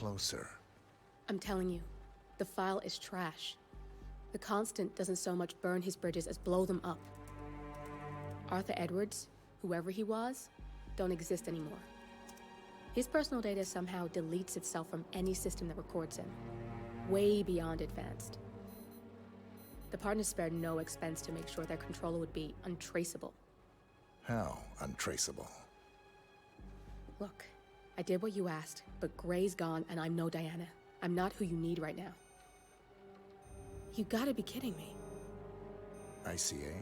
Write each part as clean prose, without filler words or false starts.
closer. I'm telling you, the file is trash. The Constant doesn't so much burn his bridges as blow them up. Arthur Edwards, whoever he was, don't exist anymore. His personal data somehow deletes itself from any system that records him. Way beyond advanced. The partners spared no expense to make sure their controller would be untraceable. How untraceable? Look, I did what you asked, but Gray's gone and I'm no Diana. I'm not who you need right now. You gotta be kidding me. ICA?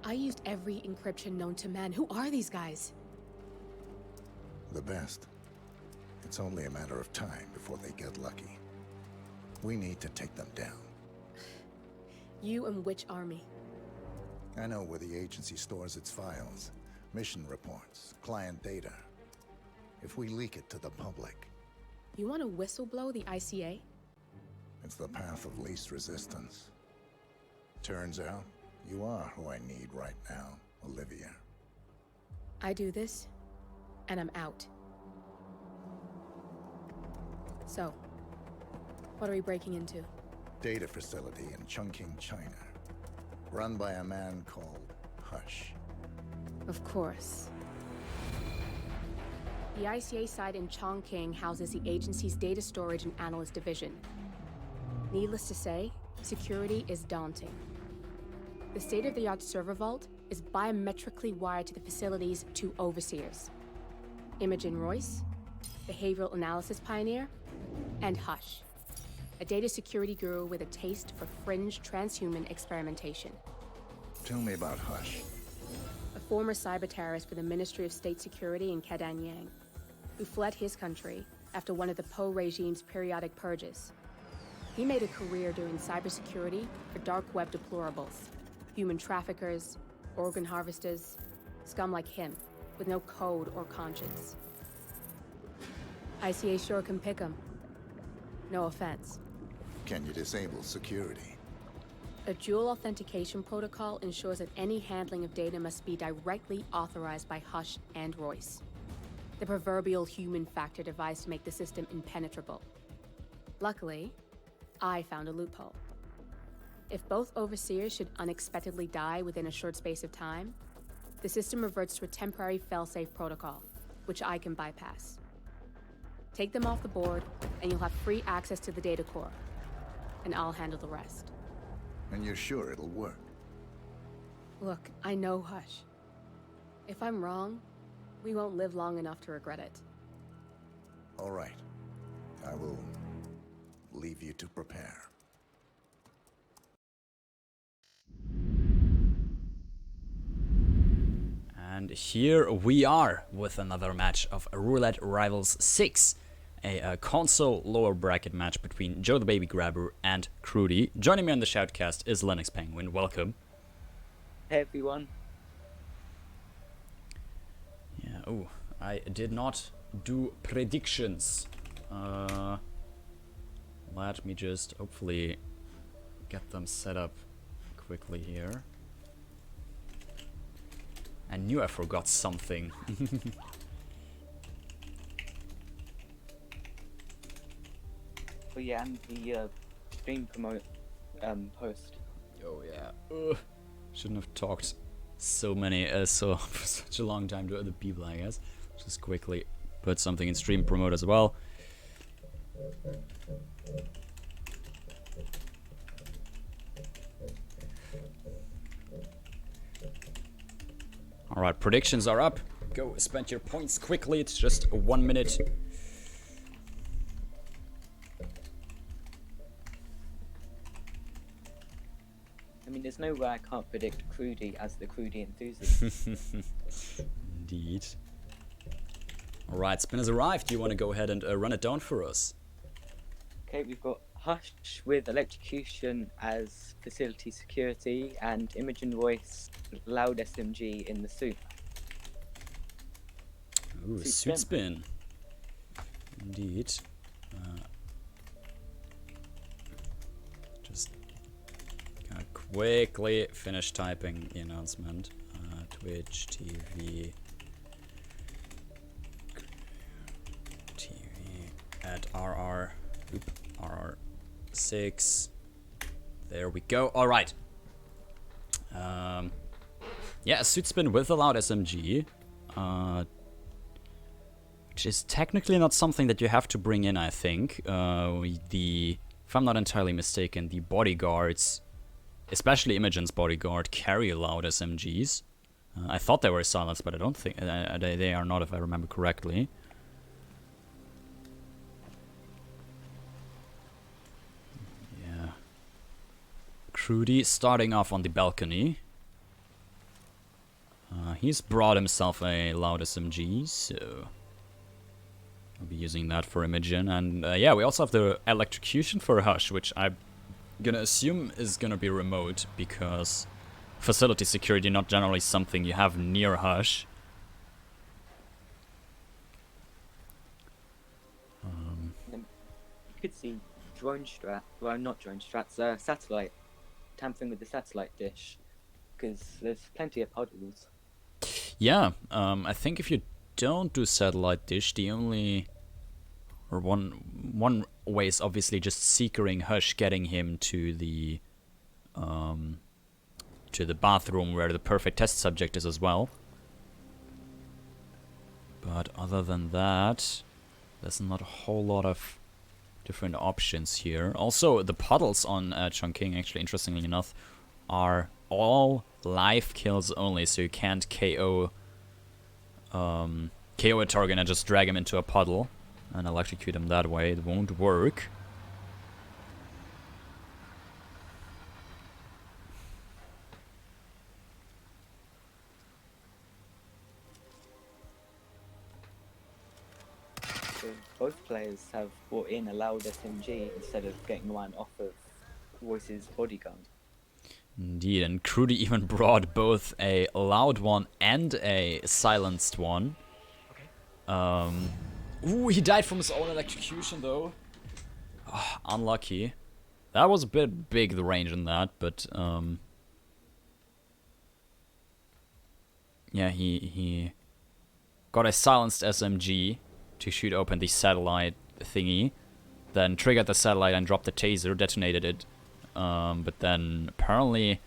I used every encryption known to man. Who are these guys? The best. It's only a matter of time before they get lucky. We need to take them down. You and which army? I know where the agency stores its files, mission reports, client data. If we leak it to the public... You want to whistleblow the ICA? It's the path of least resistance. Turns out, you are who I need right now, Olivia. I do this, and I'm out. So, what are we breaking into? Data facility in Chongqing, China. Run by a man called Hush. Of course. The ICA site in Chongqing houses the agency's data storage and analyst division. Needless to say, security is daunting. The state-of-the-art server vault is biometrically wired to the facility's two overseers. Imogen Royce, behavioral analysis pioneer, and Hush, a data security guru with a taste for fringe transhuman experimentation. Tell me about Hush. A former cyber terrorist with the Ministry of State Security in Kedanyang, who fled his country after one of the Po regime's periodic purges. He made a career doing cybersecurity for dark web deplorables, human traffickers, organ harvesters, scum like him, with no code or conscience. ICA sure can pick 'em. No offense. Can you disable security? A dual authentication protocol ensures that any handling of data must be directly authorized by Hush and Royce. The proverbial human factor devised to make the system impenetrable. Luckily, I found a loophole. If both overseers should unexpectedly die within a short space of time, the system reverts to a temporary failsafe protocol, which I can bypass. Take them off the board, and you'll have free access to the data core, and I'll handle the rest. And you're sure it'll work? Look, I know Hush. If I'm wrong, we won't live long enough to regret it. All right. I will leave you to prepare. And here we are with another match of Roulette Rivals 6, a console lower bracket match between JoeTheBabyGrabber and Crewdy. Joining me on the Shoutcast is Lennox Penguin. Welcome. Hey everyone. Yeah, oh, I did not do predictions. Let me just hopefully get them set up quickly here. I knew I forgot something. Oh yeah, and the stream host. Oh yeah. Shouldn't have talked so many for such a long time to other people, I guess. Just quickly put something in stream promote as well. Alright, predictions are up. Go spend your points quickly, it's just 1 minute. I mean, there's no way I can't predict Crewdy as the Crewdy enthusiast. Indeed. Alright, spin has arrived. Do you want to go ahead and run it down for us? Okay, we've got Hush with electrocution as facility security, and Imogen Royce loud SMG in the suit. Ooh, suit spin. Indeed. Just gonna quickly finish typing the announcement. Twitch TV RR6. There we go. All right. Yeah, a suit spin with a loud SMG. Which is technically not something that you have to bring in, I think. If I'm not entirely mistaken, the bodyguards, especially Imogen's bodyguard, carry loud SMGs. I thought they were silenced, but I don't think they are not, if I remember correctly. Yeah. Crewdy starting off on the balcony. He's brought himself a loud SMG, so I'll be using that for Imogen. And yeah, we also have the electrocution for Hush, which I'm gonna assume is gonna be remote, because facility security not generally something you have near Hush. You could see drone strat, well, not drone strats, satellite, tampering with the satellite dish, because there's plenty of puddles. Yeah, I think if you don't do satellite dish, the only, or one way is obviously just seekering Hush, getting him to the bathroom where the perfect test subject is as well. But other than that, there's not a whole lot of different options here. Also, the puddles on Chongqing, actually, interestingly enough, are all live kills only, so you can't KO a target and just drag him into a puddle and electrocute him that way. It won't work. So both players have brought in a loud SMG instead of getting one off of Royce's bodyguard. Indeed, and Crewdy even brought both a loud one and a silenced one. Ooh, he died from his own electrocution though. Oh, unlucky. That was a bit big, the range in that, but yeah, he got a silenced SMG to shoot open the satellite thingy, then triggered the satellite and dropped the taser, detonated it. But then apparently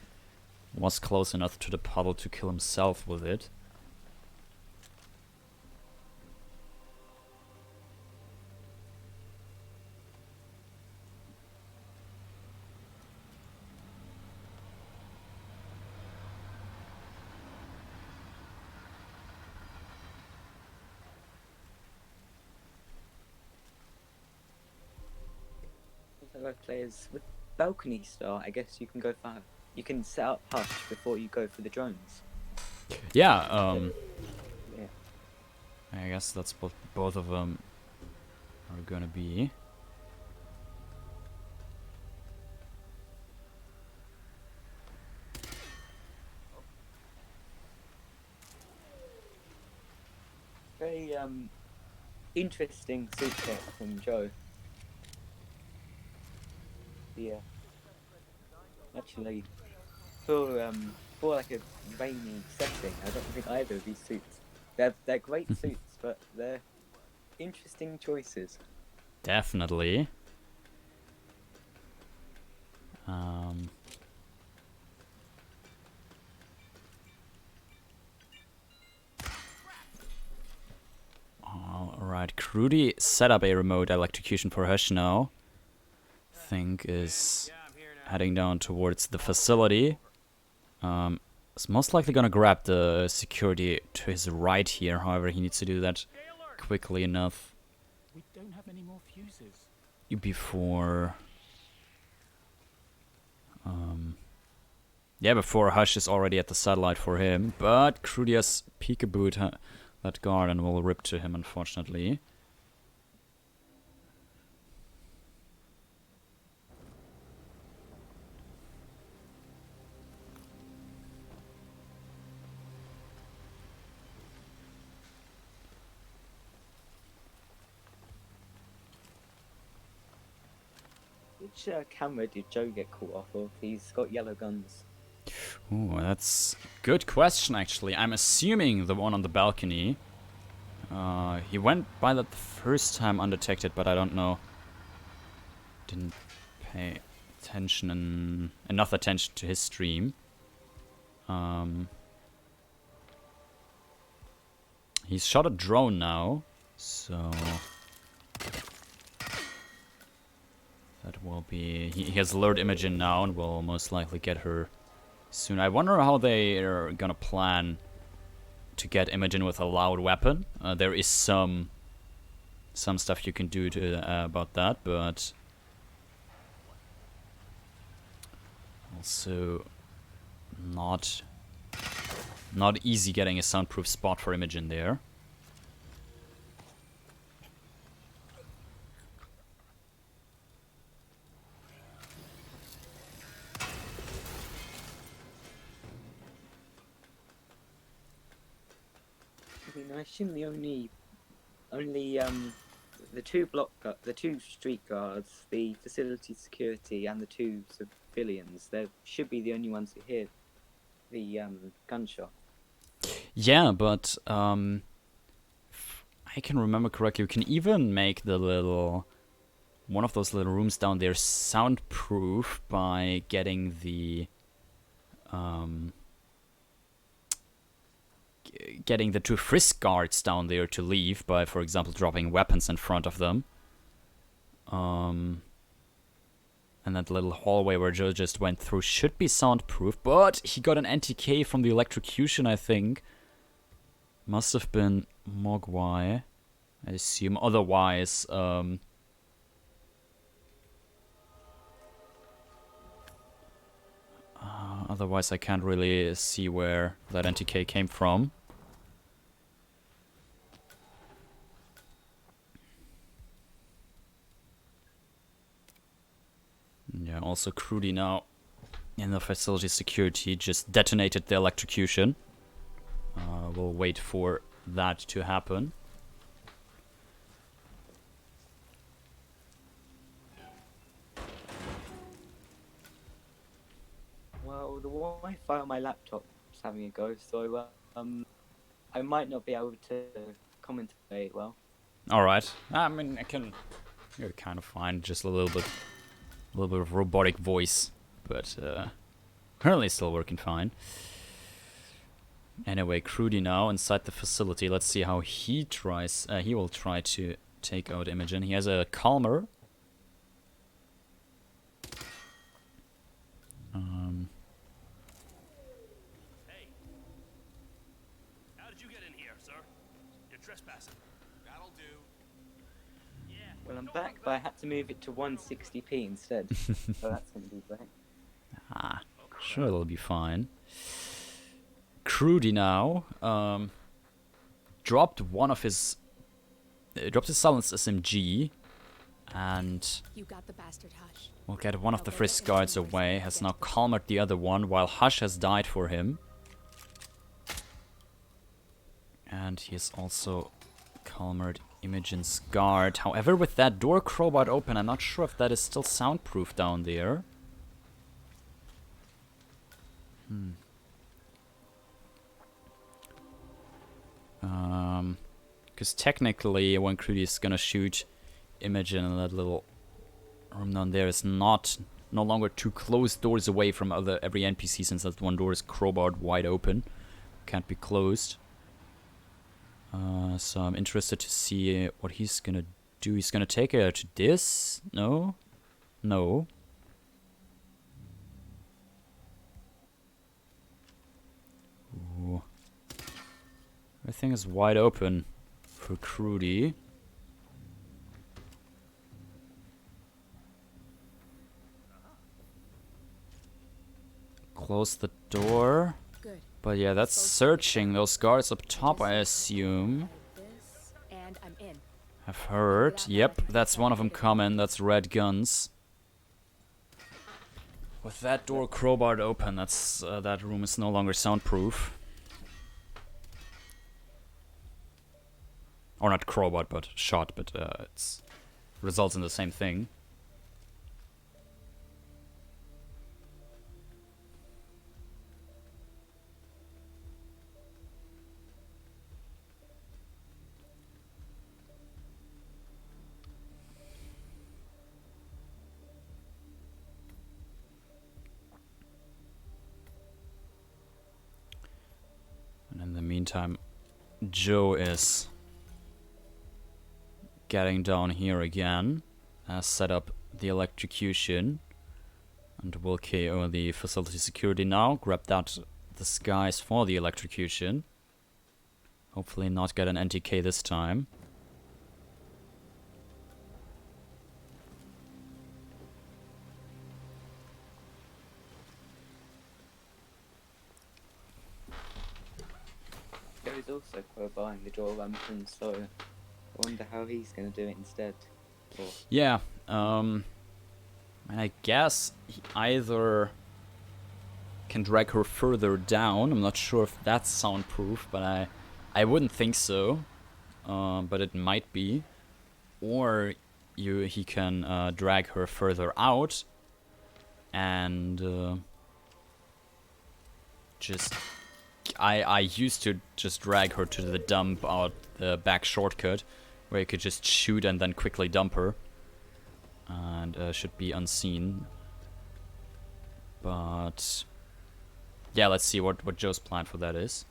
was close enough to the puddle to kill himself with it. Both players with balcony start, I guess you can go for, you can set up Hush before you go for the drones. Yeah, Yeah. I guess that's what both of them are gonna be. Very interesting suit set from Joe. Yeah. Actually, for like a rainy setting, I don't think either of these suits. They're great suits, but they're interesting choices. Definitely. Alright, Crewdy set up a remote electrocution for Hush now. Think is heading down towards the facility. Is most likely gonna grab the security to his right here. However, he needs to do that quickly enough. We don't have any more fuses. Before yeah, before Hush is already at the satellite for him. But Crewdy has peekabooed that guard and will rip to him, unfortunately. Which camera did Joe get caught off of? He's got yellow guns. Ooh, that's a good question, actually. I'm assuming the one on the balcony. He went by that the first time undetected, but I don't know. Didn't pay enough attention to his stream. He's shot a drone now, so that will be... He has lured Imogen now and will most likely get her soon. I wonder how they are gonna plan to get Imogen with a loud weapon. There is some stuff you can do to about that, but also not easy getting a soundproof spot for Imogen there. I mean, I assume the only the two street guards, the facility security, and the two civilians. They should be the only ones who hear the gunshot. Yeah, but if I can remember correctly, you can even make the one of those little rooms down there soundproof by getting the two frisk guards down there to leave by, for example, dropping weapons in front of them. And that little hallway where Joe just went through should be soundproof, but he got an NTK from the electrocution, I think. Must have been Mogwai, I assume. Otherwise, I can't really see where that NTK came from. Yeah, also Crewdy now in the facility security just detonated the electrocution. We'll wait for that to happen. Well, the Wi-Fi on my laptop's having a go, so I might not be able to commentate well. All right. I mean, you're kind of fine. Just a little bit of robotic voice, but currently still working fine. Anyway, Crewdy now inside the facility. Let's see how he tries. He will try to take out Imogen. He has a calmer. Hey, how did you get in here, sir? You're trespassing. That'll do. Yeah. Well, I'm back, but I had to move it to 160p instead, so that's going to be great. Sure, it'll be fine. Crewdy now dropped his silenced SMG, and You got the bastard, Hush. will get one of the frisk guards away. Has now calmed the other one, while Hush has died for him, and he has also calmed Imogen's guard. However, with that door crowbar open, I'm not sure if that is still soundproof down there. Because technically, when Crewdy is gonna shoot Imogen in that little room down there, is no longer two closed doors away from every NPC, since that one door is crowbarred wide open, can't be closed. So I'm interested to see what he's gonna do. He's gonna take her to this? No? No. Ooh. Everything is wide open for Crewdy. Close the door. Good. But yeah, that's searching. Those guards up top, I assume, This, and I'm in. have heard. Yep, that's one of them coming. That's red guns. With that door crowbarred open, that room is no longer soundproof. Or not crowbarred, but shot, but it's results in the same thing. meantime, Joe is getting down here again. Set up the electrocution. And we'll KO the facility security now. Grab that disguise for the electrocution. Hopefully not get an NTK this time. Joe's also buying the dual weapon, so I wonder how he's going to do it instead. Or Yeah, and I guess he either can drag her further down. I'm not sure if that's soundproof, but I wouldn't think so. But it might be. Or he can drag her further out and just... I used to just drag her to the dump out the back shortcut, where you could just shoot and then quickly dump her. And should be unseen. But yeah, let's see what Joe's plan for that is.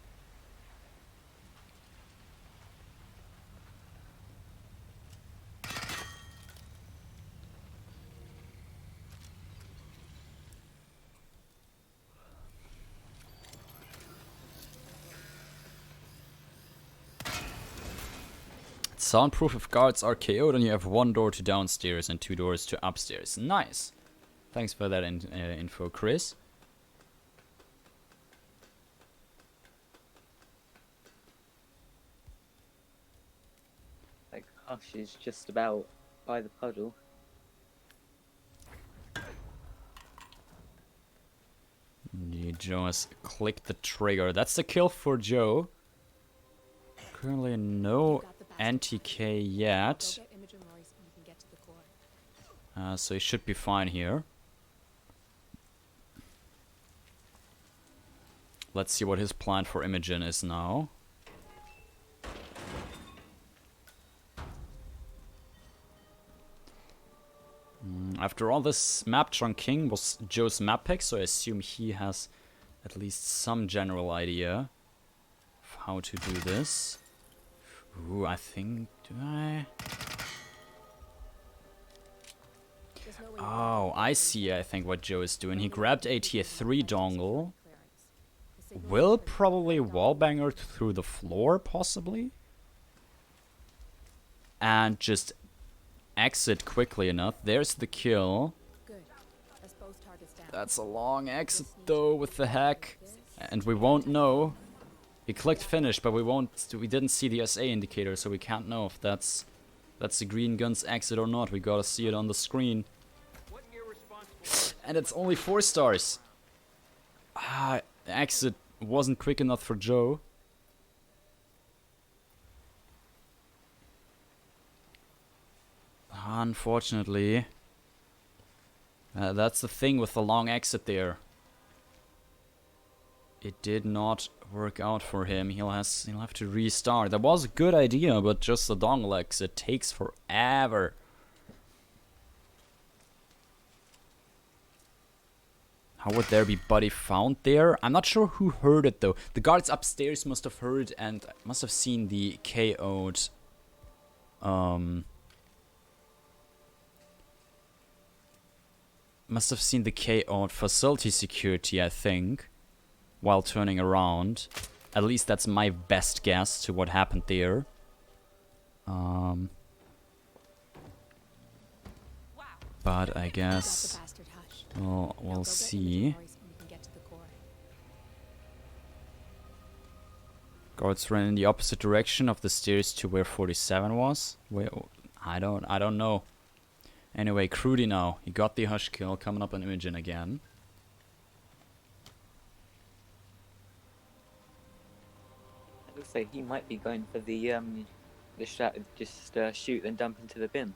Soundproof if guards are KO'd and you have one door to downstairs and 2 doors to upstairs. Nice. Thanks for that info, Chris. like Hush is just about by the puddle. Joe has clicked the trigger. That's the kill for Joe. Currently no NTK yet. So he should be fine here. Let's see what his plan for Imogen is now. After all, this map, Chongqing, was Joe's map pick, so I assume he has at least some general idea of how to do this. Ooh, I think... do I? Oh, I see, I think, what Joe is doing. He grabbed a tier 3 dongle. Will probably wallbang her through the floor, possibly. And just exit quickly enough. There's the kill. That's a long exit, though, with the hack. And we won't know. He clicked finish, but we didn't see the SA indicator, so we can't know if that's the green gun's exit or not. We gotta see it on the screen. And it's only 4 stars. Ah, the exit wasn't quick enough for Joe. Unfortunately. That's the thing with the long exit there. It did not work out for him. He'll have to restart. That was a good idea, but just the dongle exit takes forever. How would there be body found there? I'm not sure who heard it though. The guards upstairs must have heard and must have seen the KO'd must have seen the KO'd facility security, I think, while turning around. At least that's my best guess to what happened there. But I guess we'll see. Guards ran in the opposite direction of the stairs to where 47 was. Wait, I don't know. Anyway, Crewdy now. He got the Hush kill, coming up on Imogen again. It looks like he might be going for the shoot and dump into the bin.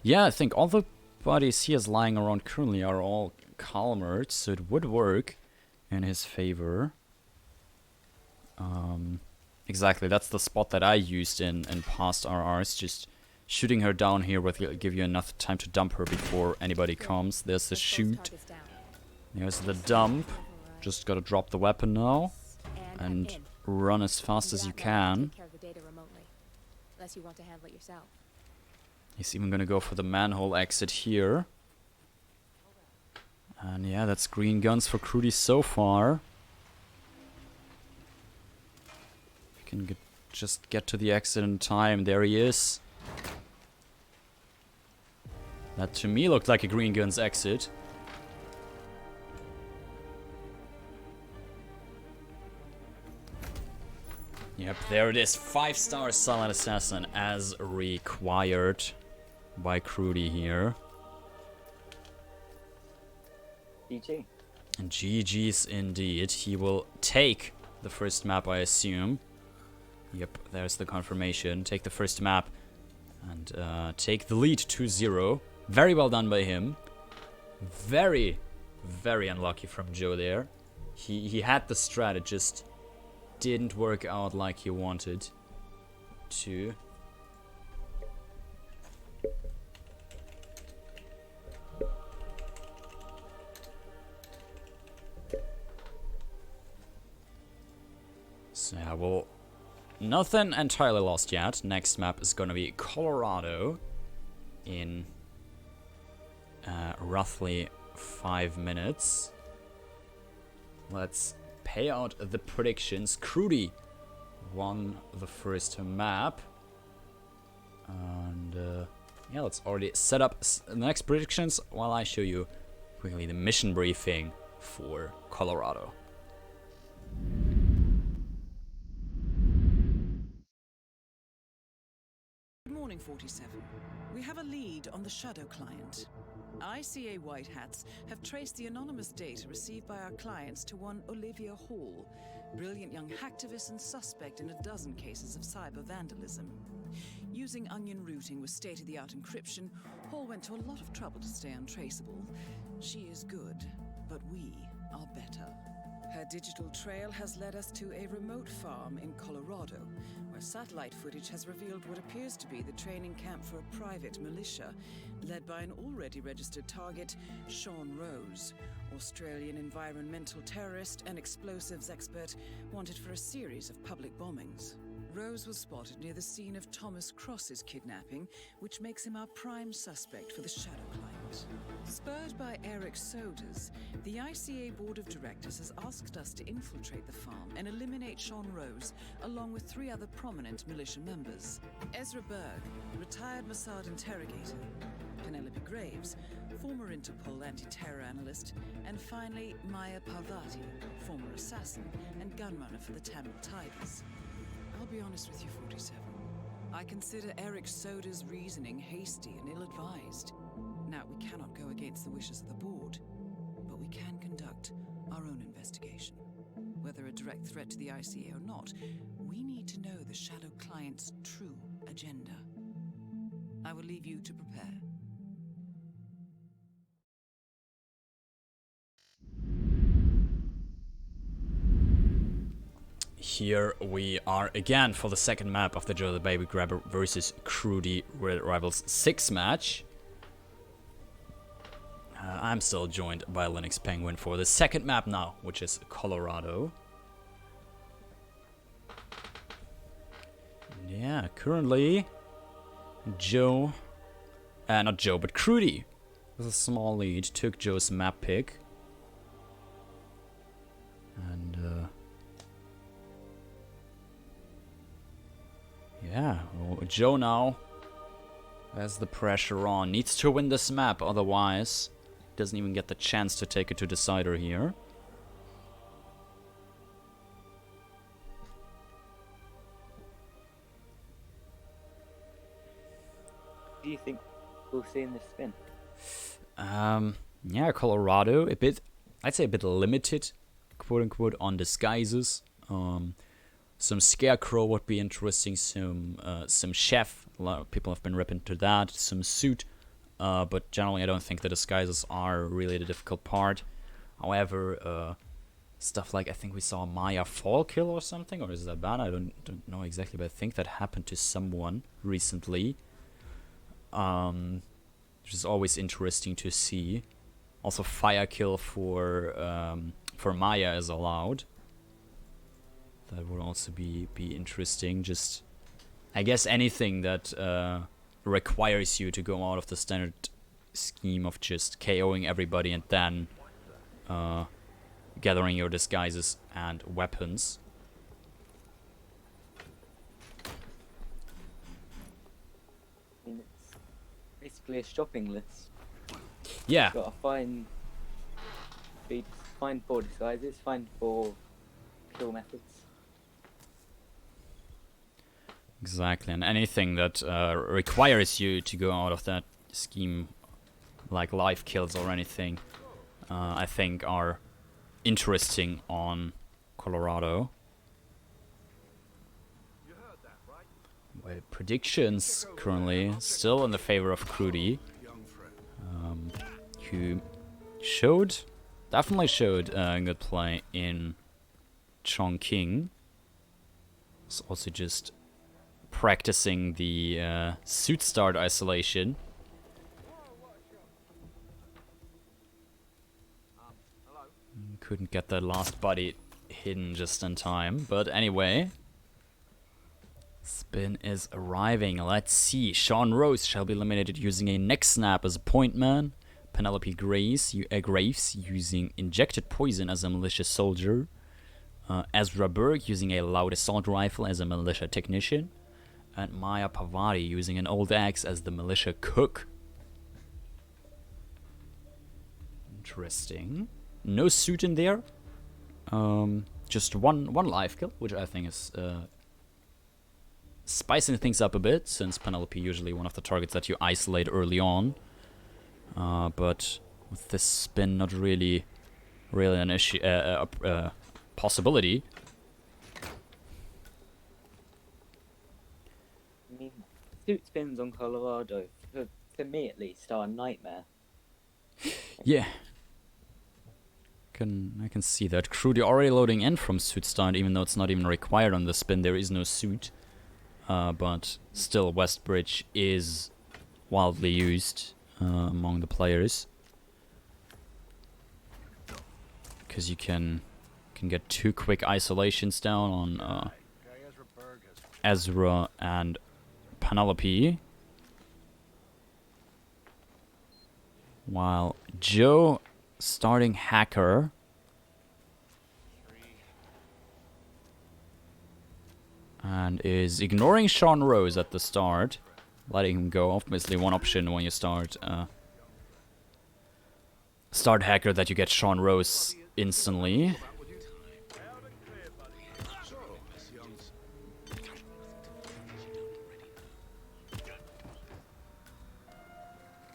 Yeah, I think all the bodies he has lying around currently are all calmered, so it would work in his favor. Exactly, that's the spot that I used in past RRs, just shooting her down here will give you enough time to dump her before anybody comes. There's the shoot. There's the dump. Just gotta drop the weapon now. And run as fast as you can. Take care of the data remotely, unless you want to handle it yourself. He's even gonna go for the manhole exit here. And yeah, that's green guns for Crewdy so far. If you can just get to the exit in time. There he is. That to me looked like a green guns exit. Yep, there it is. 5-star Silent Assassin as required by Crewdy here. GG. And GG's indeed. He will take the first map, I assume. Yep, there's the confirmation. Take the first map and take the lead 2-0. Very well done by him. Very, very unlucky from Joe there. He had the strat, it just didn't work out like he wanted to. So yeah, well, nothing entirely lost yet. Next map is gonna be Colorado in roughly 5 minutes. Let's pay out the predictions. Crewdy won the first map. And yeah, let's already set up the next predictions while I show you quickly the mission briefing for Colorado. Good morning, 47. We have a lead on the Shadow client. ICA White Hats have traced the anonymous data received by our clients to one Olivia Hall, brilliant young hacktivist and suspect in a dozen cases of cyber vandalism. Using onion routing with state-of-the-art encryption, Hall went to a lot of trouble to stay untraceable. She is good, but we are better. Her digital trail has led us to a remote farm in Colorado, where satellite footage has revealed what appears to be the training camp for a private militia, led by an already registered target, Sean Rose, Australian environmental terrorist and explosives expert wanted for a series of public bombings. Rose was spotted near the scene of Thomas Cross's kidnapping, which makes him our prime suspect for the Shadow client. Spurred by Eric Sodas, the ICA Board of Directors has asked us to infiltrate the farm and eliminate Sean Rose, along with 3 other prominent militia members. Ezra Berg, retired Mossad interrogator, Penelope Graves, former Interpol anti-terror analyst, and finally Maya Parvati, former assassin and gunrunner for the Tamil Tigers. I'll be honest with you, 47. I consider Eric Soda's reasoning hasty and ill-advised. Now, we cannot go against the wishes of the board, but we can conduct our own investigation. Whether a direct threat to the ICA or not, we need to know the Shadow client's true agenda. I will leave you to prepare. Here we are again for the second map of the JoeTheBabyGrabber versus Crewdy Roulette Rivals 6 match. I'm still joined by Linux Penguin for the second map now, which is Colorado. Yeah, currently Joe, not Joe, but Crewdy with a small lead took Joe's map pick. And yeah, well, Joe now has the pressure on. Needs to win this map, otherwise doesn't even get the chance to take it to decider here. What do you think we'll see in this spin? Yeah, Colorado, I'd say a bit limited, quote unquote, on disguises. Some Scarecrow would be interesting, some Chef, a lot of people have been ripping to that, some Suit, but generally I don't think the disguises are really the difficult part. However, stuff like, I think we saw Maya fall kill or something, or is that bad? I don't know exactly, but I think that happened to someone recently. Which is always interesting to see. Also, fire kill for Maya is allowed. That would also be interesting. Just, I guess anything that requires you to go out of the standard scheme of just KOing everybody and then gathering your disguises and weapons. I mean, it's basically a shopping list. Yeah. You've got to find 4 disguises, find 4 kill methods. Exactly, and anything that requires you to go out of that scheme, like live kills or anything, I think are interesting on Colorado. Well, predictions currently still in the favor of Crewdy, who definitely showed good play in Chongqing. It's also just practicing the suit start isolation. Couldn't get that last body hidden just in time, but anyway. Spin is arriving. Let's see. Sean Rose shall be eliminated using a neck snap as a point man. Penelope Graves using injected poison as a militia soldier. Ezra Berg using a loud assault rifle as a militia technician. And Maya Pavati using an old axe as the militia cook. Interesting. No suit in there. Just one live kill, which I think is spicing things up a bit, since Penelope usually one of the targets that you isolate early on. But with this spin, not really an issue, possibility. I mean, suit spins on Colorado, for me at least, are a nightmare. Yeah. I can see that. Crewdy already loading in from suit start, even though it's not even required on the spin. There is no suit. But still, Westbridge is wildly used among the players. Because you can get 2 quick isolations down on Ezra and Penelope. While Joe starting hacker and is ignoring Sean Rose at the start, letting him go. Obviously one option when you start hacker that you get Sean Rose instantly.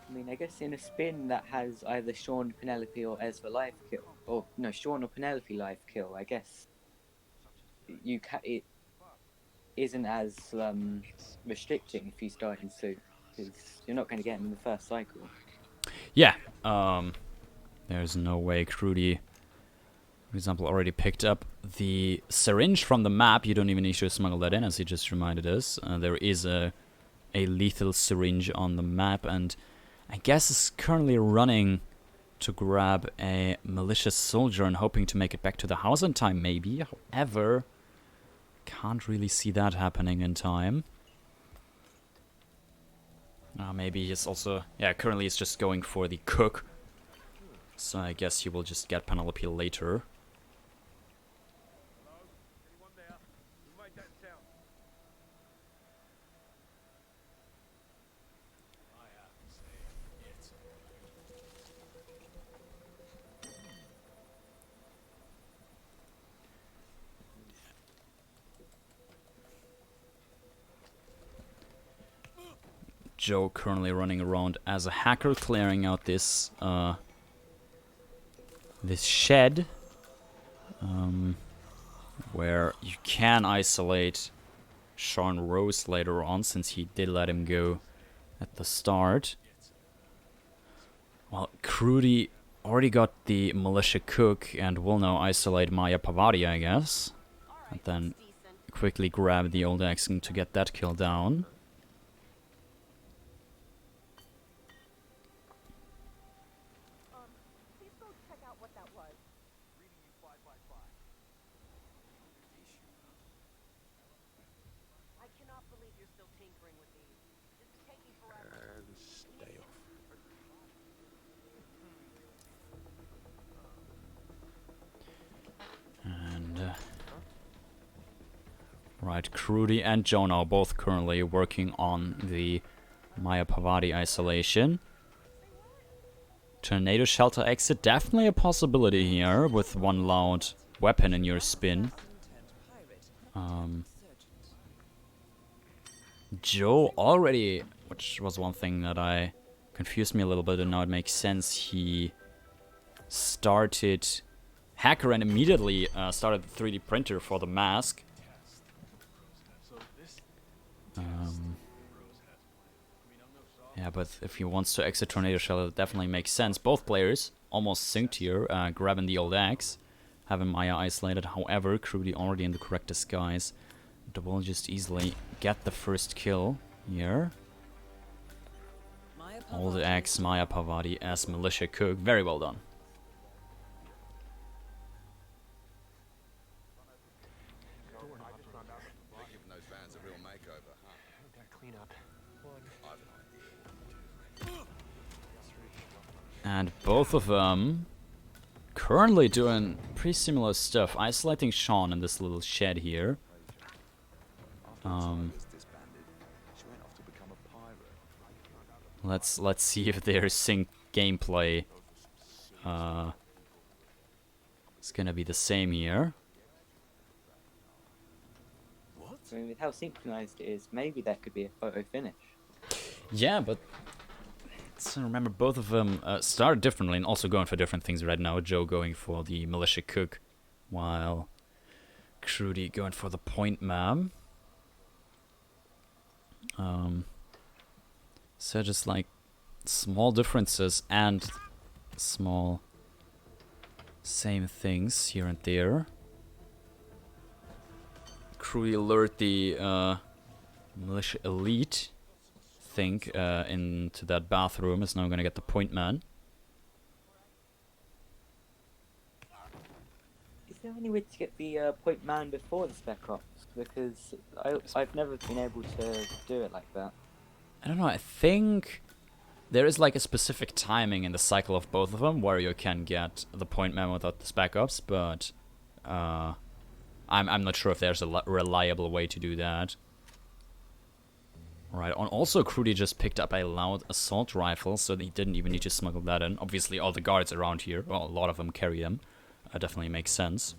I mean, I guess in a spin that has either Sean, Penelope, or Ezra live kill, or no, Sean or Penelope live kill, I guess it isn't as restricting if you start in suit, because you're not going to get him in the first cycle. Yeah, there's no way Crewdy, for example, already picked up the syringe from the map. You don't even need to smuggle that in, as he just reminded us. There is a lethal syringe on the map, and I guess is currently running to grab a militia soldier and hoping to make it back to the house in time, maybe. However, can't really see that happening in time. Maybe he's also... Yeah, currently he's just going for the cook. So I guess he will just get Penelope later. Joe currently running around as a hacker, clearing out this this shed where you can isolate Sean Rose later on, since he did let him go at the start. Well, Crewdy already got the militia cook and will now isolate Maya Pavati, I guess, and then quickly grab the old axe to get that kill down. And stay off. And right, Crewdy and Jonah are both currently working on the Maya Pavati isolation. Tornado shelter exit, definitely a possibility here with one loud weapon in your spin. Joe already, which was one thing that I confused me a little bit, and now it makes sense. He started Hacker and immediately started the 3D printer for the mask. Yeah, but if he wants to exit Tornado Shell, it definitely makes sense. Both players almost synced here, grabbing the old axe, having Maya isolated. However, Crewdy already in the correct disguise. But will just easily get the first kill here. Old axe Maya Pavati as militia cook. Very well done. And both of them currently doing pretty similar stuff. Isolating Sean in this little shed here. Let's see if their sync gameplay is gonna be the same here. I mean, with how synchronized it is, maybe that could be a photo finish. Yeah, but so remember, both of them started differently and also going for different things right now. Joe going for the militia cook, while Crewdy going for the point man. So just like small differences and small same things here and there. Crewdy lured the militia elite think into that bathroom. Is now gonna get the point man. Is there any way to get the point man before the spec ops? Because I've never been able to do it like that. I don't know, I think there is like a specific timing in the cycle of both of them where you can get the point man without the spec ops, but I'm not sure if there's a reliable way to do that. Right, and also Crewdy just picked up a loud assault rifle, so he didn't even need to smuggle that in. Obviously all the guards around here, well, a lot of them carry them. Definitely makes sense.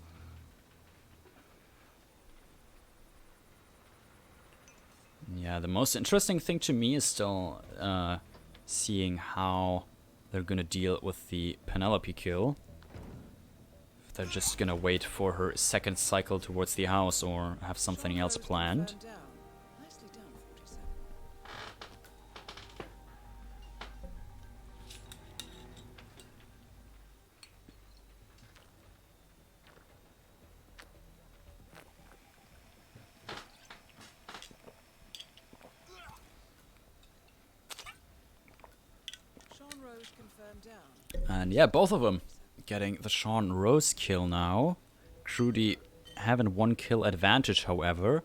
Yeah, the most interesting thing to me is still seeing how they're gonna deal with the Penelope kill. If they're just gonna wait for her second cycle towards the house or have something else planned. And yeah, both of them getting the Sean Rose kill now. Crewdy having one kill advantage, however,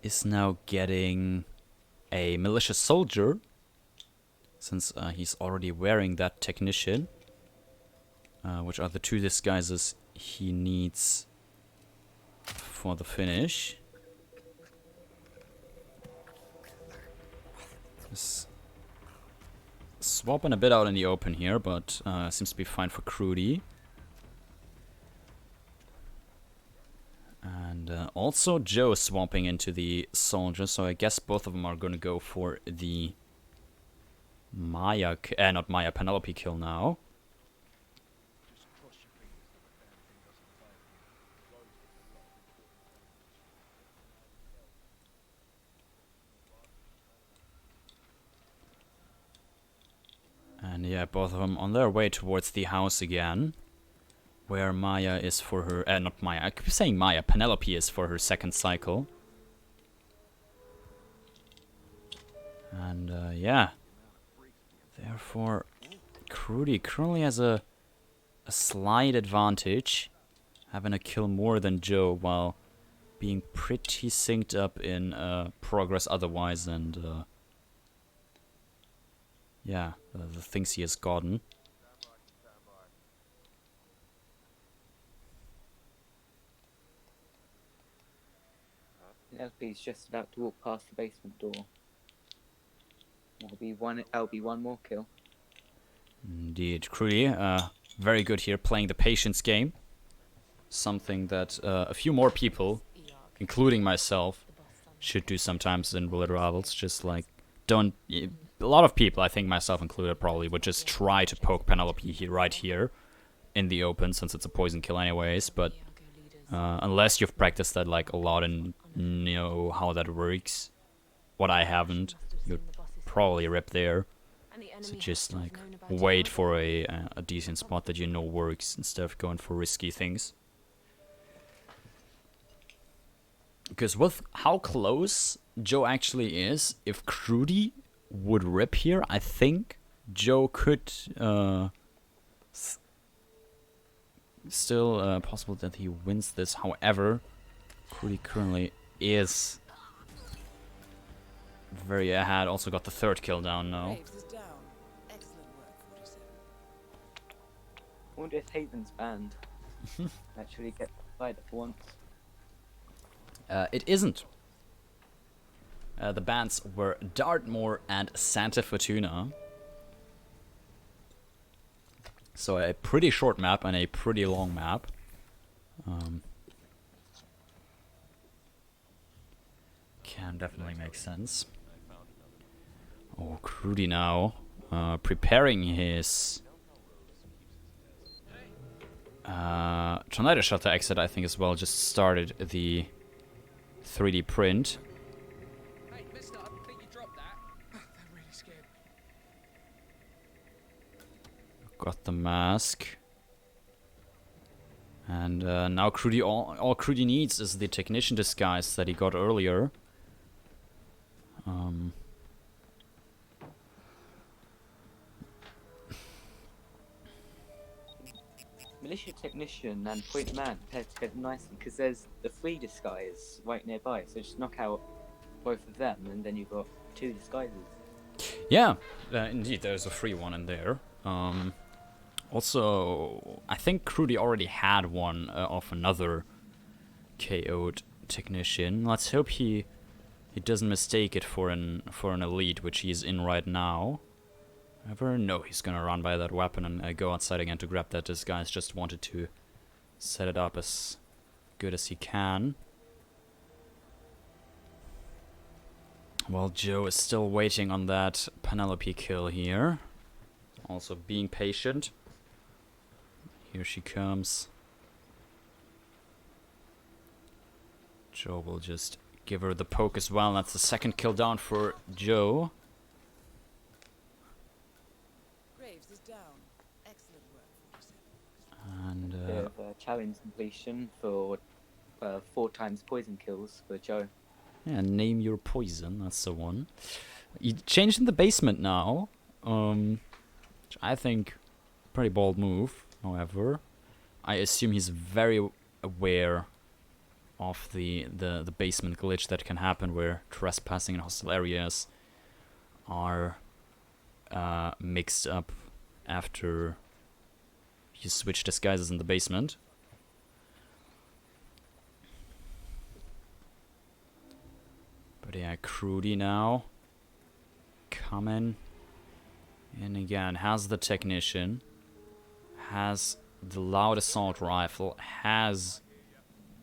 is now getting a militia soldier, since he's already wearing that technician, which are the two disguises he needs for the finish. Just swapping a bit out in the open here, but seems to be fine for Crewdy. And also Joe swapping into the soldier, so I guess both of them are going to go for the Maya, not Maya, Penelope kill now. And yeah, both of them on their way towards the house again, where Maya is for her, not Maya, I keep saying Maya, Penelope is for her second cycle. And yeah, therefore Crewdy currently has a slight advantage, having a kill more than Joe, while being pretty synced up in progress otherwise, and yeah, the things he has gotten. Penelope's just about to walk past the basement door. That'll be one more kill. Indeed, Crewdy, very good here, playing the patience game. Something that a few more people, including myself, should do sometimes in Roulette Rivals. Just like, don't... A lot of people, I think myself included probably, would just try to poke Penelope right here in the open, since it's a poison kill anyways, but unless you've practiced that like a lot and know how that works, what I haven't, you'd probably rip there. So just like wait for a decent spot that you know works instead of going for risky things. Because with how close Joe actually is, if Crewdy would rip here, I think Joe could still possible that he wins this. However, Crewdy currently is very ahead. Also got the third kill down now. Graves is down. Excellent work, 47. I wonder if Haven's banned. Actually get fired for once. It isn't. The bans were Dartmoor and Santa Fortuna. So a pretty short map and a pretty long map. Can definitely make sense. Oh, Crewdy now preparing his Tornado Shutter exit, I think, as well. Just started the 3D print. Hey, mister, I think you dropped that. That really scared me. Got the mask. And now Crewdy, all Crewdy needs is the technician disguise that he got earlier. Militia technician and point man paired together nicely because there's the free disguise right nearby, so just knock out both of them and then you've got two disguises. Yeah, indeed, there's a free one in there. Also, I think Crewdy already had one of another KO'd technician. Let's hope he doesn't mistake it for an elite, which he's in right now. However, no, he's gonna run by that weapon and go outside again to grab that disguise. Just wanted to set it up as good as he can. While Joe is still waiting on that Penelope kill here. Also being patient. Here she comes. Joe will just give her the poke as well. That's the second kill down for Joe. Graves is down. Excellent work, 47. And Bit of a challenge completion for 4 times poison kills for Joe. yeah, name your poison. That's the one. He changed in the basement now. Which I think pretty bold move. However, I assume he's very aware of the basement glitch that can happen where trespassing in hostile areas are mixed up after you switch disguises in the basement. But yeah, Crewdy now coming in again. Has the technician, has the loud assault rifle, has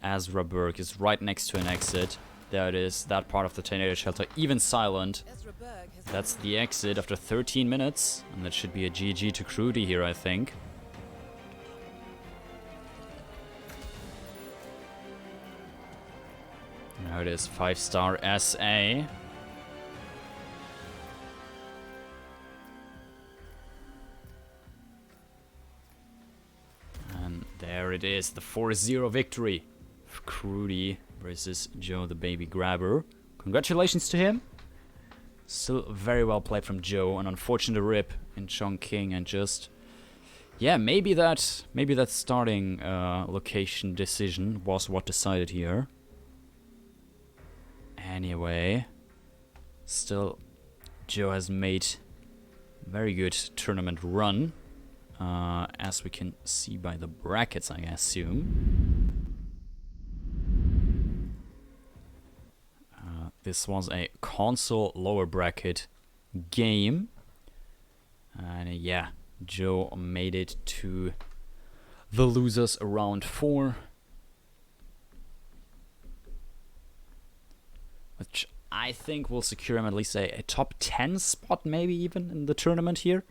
Ezra Burke, is right next to an exit. There it is, that part of the tornado shelter, even silent. Ezra Berg has That's the exit after 13 minutes, and that should be a GG to Crewdy here, I think. Now it is 5-star SA. And there it is, the 4-0 victory of Crewdy versus JoeTheBabyGrabber. Congratulations to him. Still very well played from Joe. An unfortunate rip in Chongqing, and just, yeah, maybe that starting location decision was what decided here. Anyway, still, Joe has made very good tournament run, as we can see by the brackets, I assume. This was a console lower bracket game, and yeah, Joe made it to the losers round 4, which I think will secure him at least a top 10 spot, maybe even in the tournament here.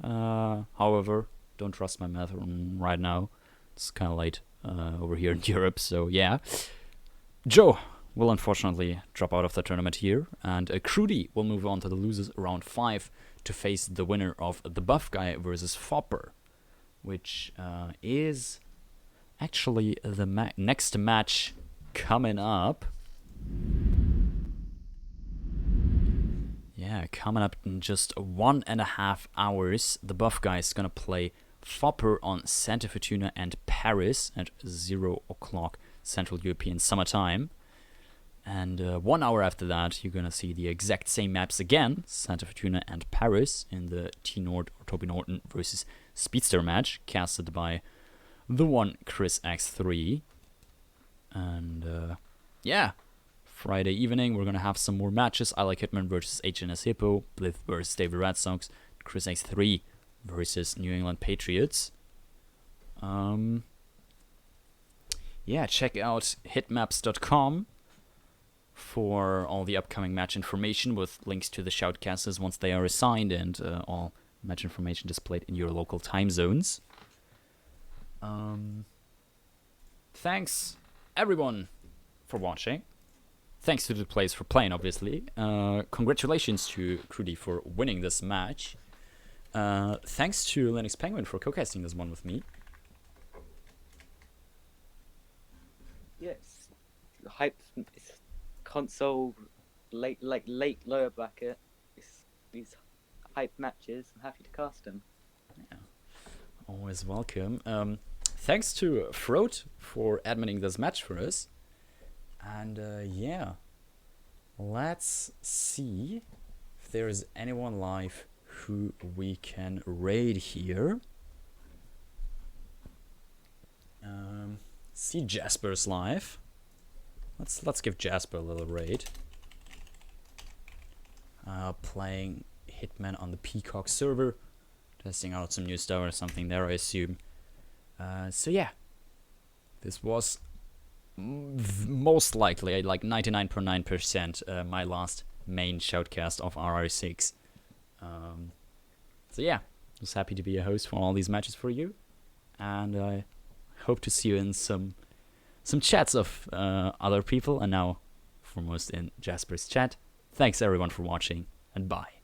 However, don't trust my math right now. It's kind of late over here in Europe, so yeah. Joe will unfortunately drop out of the tournament here, and Crewdy will move on to the losers round 5 to face the winner of the Buff Guy versus Fopper, which is actually the next match coming up. Yeah, coming up in just 1.5 hours, the Buff Guy is gonna play Fopper on Santa Fortuna and Paris at 0 o'clock Central European Summer Time. And 1 hour after that, you're gonna see the exact same maps again, Santa Fortuna and Paris, in the T-Nord or Toby Norton versus Speedster match, casted by the one Chris X3. And yeah, Friday evening, we're gonna have some more matches. I Like Hitman versus HNS Hippo, Blith versus David Red Sox, Chris X3 versus New England Patriots. Yeah, check out hitmaps.com for all the upcoming match information with links to the shoutcasts once they are assigned, and all match information displayed in your local time zones. Thanks everyone for watching. Thanks to the players for playing, obviously. Congratulations to Crewdy for winning this match. Thanks to Linux Penguin for co-casting this one with me. Yes, hype. It's console late lower bracket. These hype matches. I'm happy to cast them. Yeah, always welcome. Thanks to Frode for adminning this match for us. And yeah, let's see if there is anyone live who we can raid here. See, Jasper's live. Let's give Jasper a little raid. Playing Hitman on the Peacock server, testing out some new stuff or something there, I assume. So yeah, this was most likely, like 99.9%, my last main shoutcast of RR6. So yeah, just happy to be a host for all these matches for you, and I hope to see you in some chats of other people, and now foremost in Jasper's chat. Thanks everyone for watching, and bye.